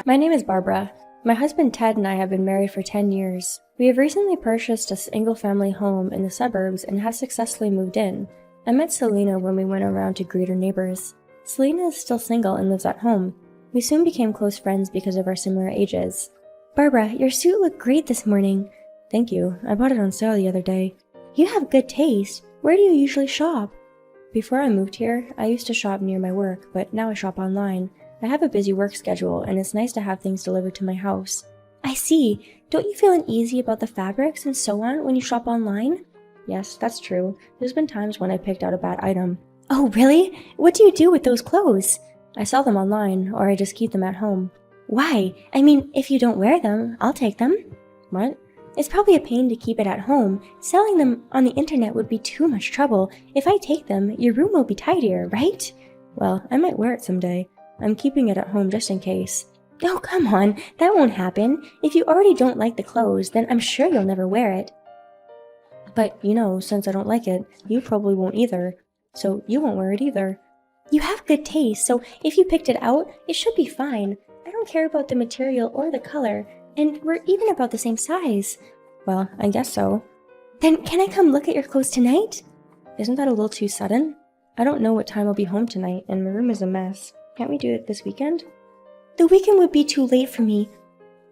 My name is Barbara. My husband Ted and I have been married for 10 years. We have recently purchased a single-family home in the suburbs and have successfully moved in. I met Selena when we went around to greet our neighbors. Selena is still single and lives at home. We soon became close friends because of our similar ages. Barbara, your suit looked great this morning. Thank you. I bought it on sale the other day. You have good taste. Where do you usually shop? Before I moved here, I used to shop near my work, but now I shop online. I have a busy work schedule, and it's nice to have things delivered to my house. I see. Don't you feel uneasy about the fabrics and so on when you shop online? Yes, that's true. There's been times when I picked out a bad item. Oh, really? What do you do with those clothes? I sell them online, or I just keep them at home. Why? I mean, if you don't wear them, I'll take them. What? It's probably a pain to keep it at home. Selling them on the internet would be too much trouble. If I take them, your room will be tidier, right? Well, I might wear it someday. I'm keeping it at home just in case. Oh, come on. That won't happen. If you already don't like the clothes, then I'm sure you'll never wear it. But, since I don't like it, you probably won't either. So you won't wear it either. You have good taste, so if you picked it out, it should be fine. I don't care about the material or the color, and we're even about the same size. Well, I guess so. Then can I come look at your clothes tonight? Isn't that a little too sudden? I don't know what time I'll be home tonight, and my room is a mess. Can't we do it this weekend? The weekend would be too late for me.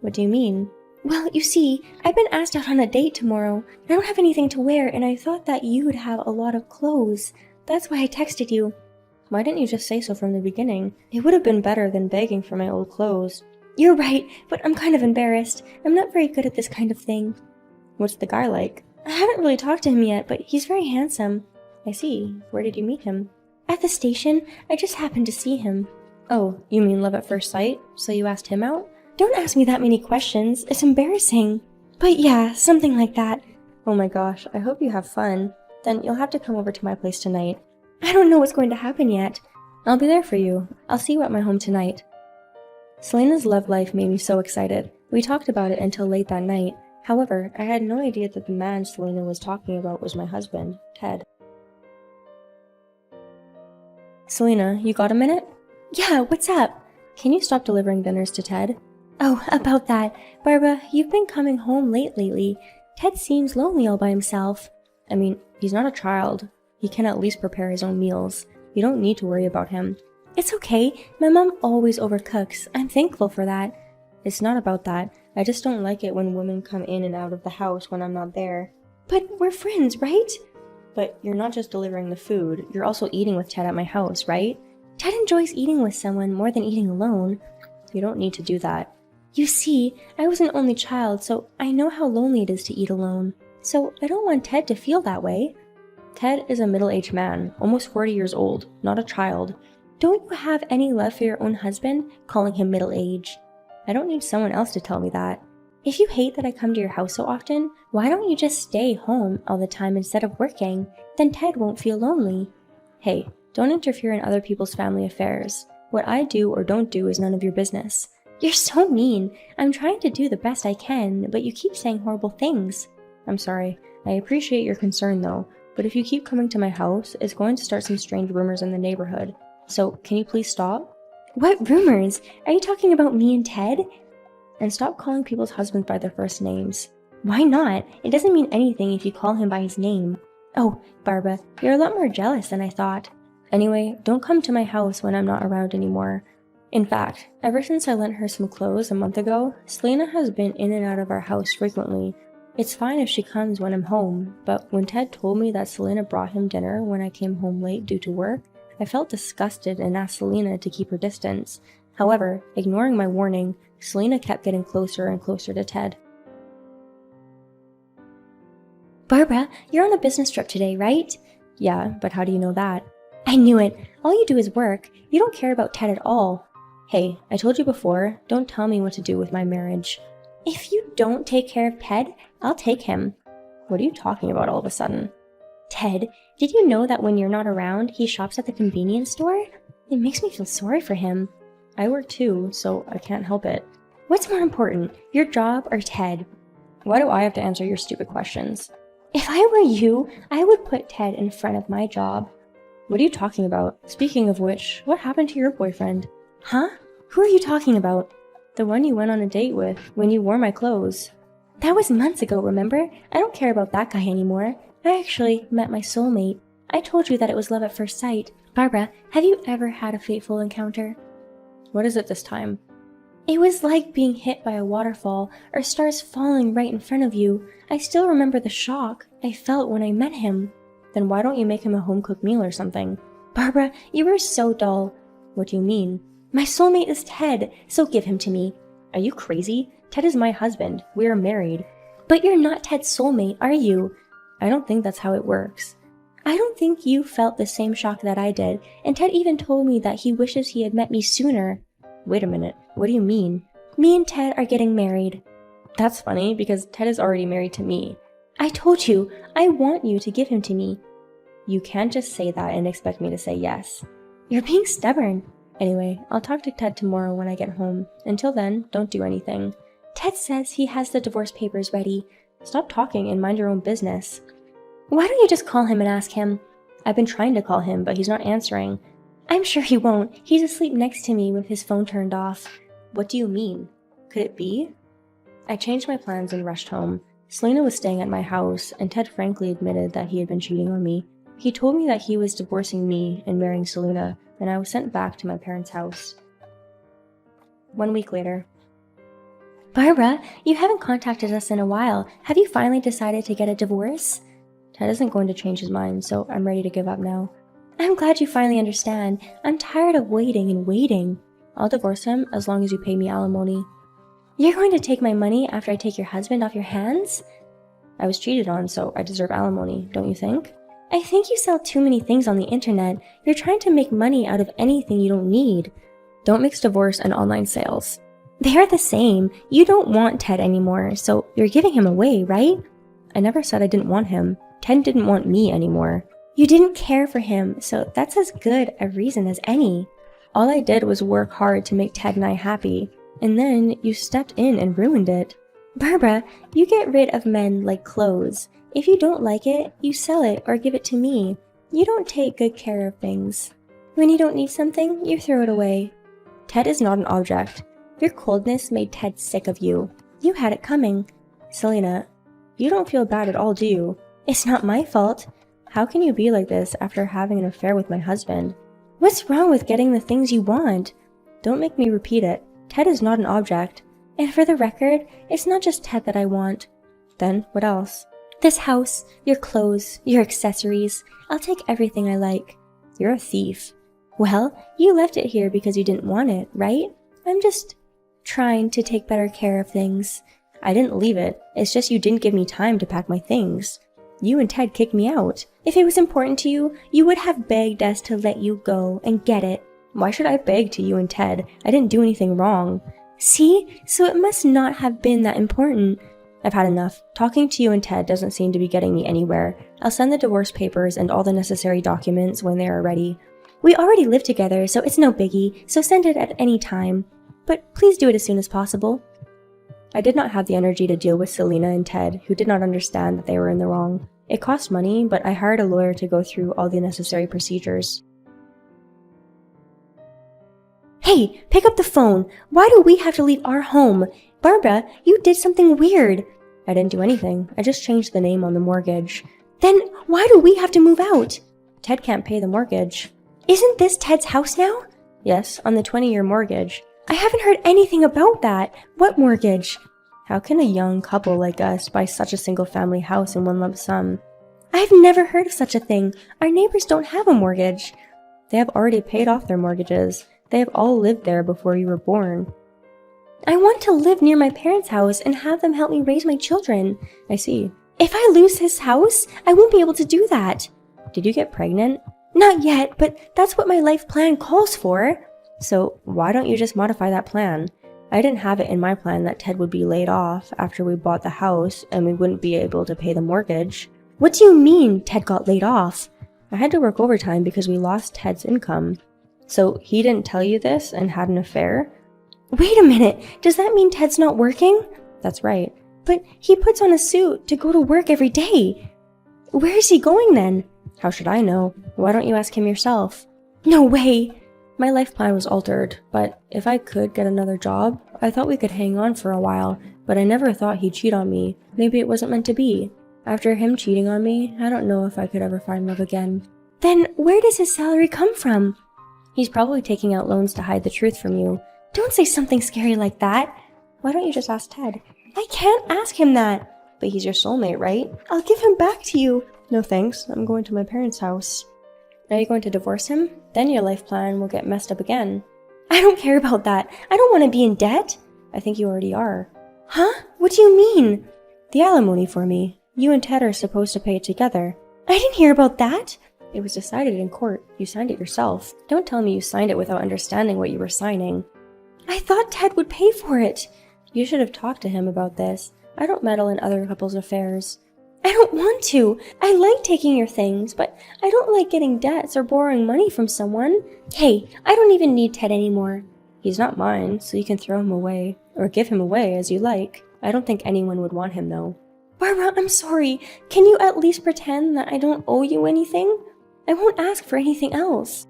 What do you mean? Well, you see, I've been asked out on a date tomorrow. I don't have anything to wear, and I thought that you would have a lot of clothes. That's why I texted you. Why didn't you just say so from the beginning? It would have been better than begging for my old clothes. You're right, but I'm kind of embarrassed. I'm not very good at this kind of thing. What's the guy like? I haven't really talked to him yet, but he's very handsome. I see. Where did you meet him? At the station. I just happened to see him. Oh, you mean love at first sight? So you asked him out? Don't ask me that many questions. It's embarrassing. But yeah, something like that. Oh my gosh, I hope you have fun. Then you'll have to come over to my place tonight. I don't know what's going to happen yet. I'll be there for you. I'll see you at my home tonight. Selena's love life made me so excited. We talked about it until late that night. However, I had no idea that the man Selena was talking about was my husband, Ted. Selena, you got a minute? Yeah, what's up? Can you stop delivering dinners to Ted? Oh, about that. Barbara, you've been coming home late lately. Ted seems lonely all by himself. I mean, he's not a child. He can at least prepare his own meals. You don't need to worry about him. It's okay. My mom always overcooks. I'm thankful for that. It's not about that. I just don't like it when women come in and out of the house when I'm not there. But we're friends, right? But you're not just delivering the food. You're also eating with Ted at my house, right? Ted enjoys eating with someone more than eating alone. You don't need to do that. You see, I was an only child, so I know how lonely it is to eat alone. So I don't want Ted to feel that way. Ted is a middle-aged man, almost 40 years old, not a child. Don't you have any love for your own husband, calling him middle-aged? I don't need someone else to tell me that. If you hate that I come to your house so often, why don't you just stay home all the time instead of working? Then Ted won't feel lonely. Hey, don't interfere in other people's family affairs. What I do or don't do is none of your business. You're so mean. I'm trying to do the best I can, but you keep saying horrible things. I'm sorry. I appreciate your concern though, but if you keep coming to my house, it's going to start some strange rumors in the neighborhood. So, can you please stop? What rumors? Are you talking about me and Ted? And stop calling people's husbands by their first names. Why not? It doesn't mean anything if you call him by his name. Oh, Barbara, you're a lot more jealous than I thought. Anyway, don't come to my house when I'm not around anymore. In fact, ever since I lent her some clothes a month ago, Selena has been in and out of our house frequently. It's fine if she comes when I'm home, but when Ted told me that Selena brought him dinner when I came home late due to work, I felt disgusted and asked Selena to keep her distance. However, ignoring my warning, Selena kept getting closer and closer to Ted. Barbara, you're on a business trip today, right? Yeah, but how do you know that? I knew it. All you do is work. You don't care about Ted at all. Hey, I told you before, don't tell me what to do with my marriage. If you don't take care of Ted, I'll take him. What are you talking about all of a sudden? Ted, did you know that when you're not around, he shops at the convenience store? It makes me feel sorry for him. I work too, so I can't help it. What's more important, your job or Ted? Why do I have to answer your stupid questions? If I were you, I would put Ted in front of my job. What are you talking about? Speaking of which, what happened to your boyfriend? Huh? Who are you talking about? The one you went on a date with, when you wore my clothes. That was months ago, remember? I don't care about that guy anymore. I actually met my soulmate. I told you that it was love at first sight. Barbara, have you ever had a fateful encounter? What is it this time? It was like being hit by a waterfall or stars falling right in front of you. I still remember the shock I felt when I met him. Then why don't you make him a home-cooked meal or something? Barbara, you were so dull. What do you mean? My soulmate is Ted, so give him to me. Are you crazy? Ted is my husband. We are married. But you're not Ted's soulmate, are you? I don't think that's how it works. I don't think you felt the same shock that I did, and Ted even told me that he wishes he had met me sooner. Wait a minute, what do you mean? Me and Ted are getting married. That's funny, because Ted is already married to me. I told you, I want you to give him to me. You can't just say that and expect me to say yes. You're being stubborn. Anyway, I'll talk to Ted tomorrow when I get home. Until then, don't do anything. Ted says he has the divorce papers ready. Stop talking and mind your own business. Why don't you just call him and ask him? I've been trying to call him, but he's not answering. I'm sure he won't. He's asleep next to me with his phone turned off. What do you mean? Could it be? I changed my plans and rushed home. Selena was staying at my house, and Ted frankly admitted that he had been cheating on me. He told me that he was divorcing me and marrying Selena, and I was sent back to my parents' house. 1 week later. Barbara, you haven't contacted us in a while. Have you finally decided to get a divorce? Ted isn't going to change his mind, so I'm ready to give up now. I'm glad you finally understand. I'm tired of waiting and waiting. I'll divorce him as long as you pay me alimony. You're going to take my money after I take your husband off your hands? I was cheated on, so I deserve alimony, don't you think? I think you sell too many things on the internet. You're trying to make money out of anything you don't need. Don't mix divorce and online sales. They are the same. You don't want Ted anymore, so you're giving him away, right? I never said I didn't want him. Ted didn't want me anymore. You didn't care for him, so that's as good a reason as any. All I did was work hard to make Ted and I happy, and then you stepped in and ruined it. Barbara, you get rid of men like clothes. If you don't like it, you sell it or give it to me. You don't take good care of things. When you don't need something, you throw it away. Ted is not an object. Your coldness made Ted sick of you. You had it coming. Selena, you don't feel bad at all, do you? It's not my fault. How can you be like this after having an affair with my husband? What's wrong with getting the things you want? Don't make me repeat it. Ted is not an object. And for the record, it's not just Ted that I want. Then what else? This house, your clothes, your accessories. I'll take everything I like. You're a thief. Well, you left it here because you didn't want it, right? I'm just trying to take better care of things. I didn't leave it. It's just you didn't give me time to pack my things. You and Ted kicked me out. If it was important to you, you would have begged us to let you go and get it. Why should I beg to you and Ted? I didn't do anything wrong. See? So it must not have been that important. I've had enough. Talking to you and Ted doesn't seem to be getting me anywhere. I'll send the divorce papers and all the necessary documents when they are ready. We already live together, so it's no biggie, so send it at any time. But please do it as soon as possible. I did not have the energy to deal with Selena and Ted, who did not understand that they were in the wrong. It cost money, but I hired a lawyer to go through all the necessary procedures. Hey, pick up the phone! Why do we have to leave our home? Barbara, you did something weird. I didn't do anything. I just changed the name on the mortgage. Then why do we have to move out? Ted can't pay the mortgage. Isn't this Ted's house now? Yes, on the 20-year mortgage. I haven't heard anything about that. What mortgage? How can a young couple like us buy such a single-family house in one lump sum? I've never heard of such a thing. Our neighbors don't have a mortgage. They have already paid off their mortgages. They have all lived there before you were born. I want to live near my parents' house and have them help me raise my children. I see. If I lose this house, I won't be able to do that. Did you get pregnant? Not yet, but that's what my life plan calls for. So why don't you just modify that plan? I didn't have it in my plan that Ted would be laid off after we bought the house and we wouldn't be able to pay the mortgage. What do you mean Ted got laid off? I had to work overtime because we lost Ted's income. So he didn't tell you this and had an affair? Wait a minute, does that mean Ted's not working? That's right. But he puts on a suit to go to work every day. Where is he going then? How should I know? Why don't you ask him yourself? No way! My life plan was altered, but if I could get another job, I thought we could hang on for a while, but I never thought he'd cheat on me. Maybe it wasn't meant to be. After him cheating on me, I don't know if I could ever find love again. Then where does his salary come from? He's probably taking out loans to hide the truth from you. Don't say something scary like that. Why don't you just ask Ted? I can't ask him that. But he's your soulmate, right? I'll give him back to you. No thanks, I'm going to my parents' house. Are you going to divorce him? Then your life plan will get messed up again. I don't care about that. I don't want to be in debt. I think you already are. Huh? What do you mean? The alimony for me. You and Ted are supposed to pay it together. I didn't hear about that. It was decided in court. You signed it yourself. Don't tell me you signed it without understanding what you were signing. I thought Ted would pay for it. You should have talked to him about this. I don't meddle in other couples' affairs. I don't want to. I like taking your things, but I don't like getting debts or borrowing money from someone. Hey, I don't even need Ted anymore. He's not mine, so you can throw him away, or give him away as you like. I don't think anyone would want him, though. Barbara, I'm sorry. Can you at least pretend that I don't owe you anything? I won't ask for anything else.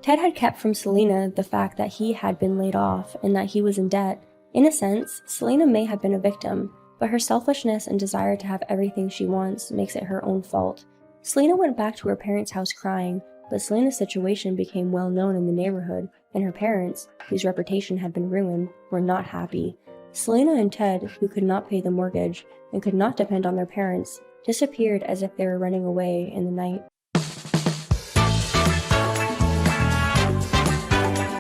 Ted had kept from Selena the fact that he had been laid off and that he was in debt. In a sense, Selena may have been a victim, but her selfishness and desire to have everything she wants makes it her own fault. Selena went back to her parents' house crying, but Selena's situation became well known in the neighborhood, and her parents, whose reputation had been ruined, were not happy. Selena and Ted, who could not pay the mortgage and could not depend on their parents, disappeared as if they were running away in the night.